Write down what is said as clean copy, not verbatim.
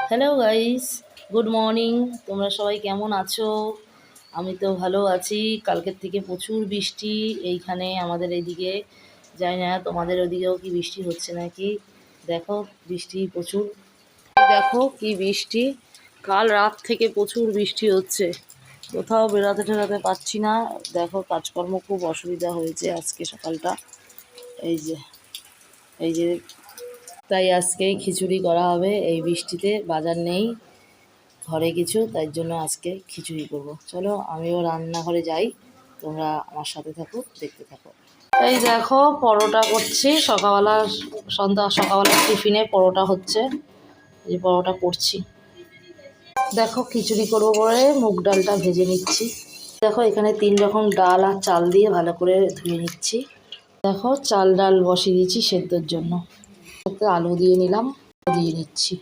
Hello guys, good morning. তোমরা সবাই কেমন আছো? আমি তো ভালো আছি। কালকের থেকে প্রচুর বৃষ্টি এইখানে আমাদের এইদিকে। জানি না তোমাদের ওদিকেও কি বৃষ্টি হচ্ছে নাকি। দেখো বৃষ্টি প্রচুর। দেখো কি বৃষ্টি, কাল রাত থেকে প্রচুর বৃষ্টি হচ্ছে। কোথাও বেড়াতে টেরাতে পারছি না। দেখো কাজকর্ম খুব অসুবিধা হয়েছে আজকে সকালটা। এই যে এই যে তাই আজকে খিচুড়ি করা হবে। এই বৃষ্টিতে বাজার নেই ঘরে কিছু, তাই জন্য আজকে খিচুড়ি করব। চলো আমিও রান্নাঘরে যাই, তোমরা আমার সাথে থাকো, দেখতে থাকো। এই দেখো পরোটা করছি সকালবেলার টিফিনে পরোটা হচ্ছে। এই পরোটা করছি। দেখো খিচুড়ি করবো বলে মুগ ডালটা ভেজে নিচ্ছি। দেখো এখানে 3 রকম ডাল আর চাল দিয়ে ভালো করে ধুয়ে নিচ্ছি। দেখো চাল ডাল বসিয়ে দিয়েছি সেদ্ধর জন্য। আলু দিয়ে নিলাম, দিয়ে নিচ্ছি।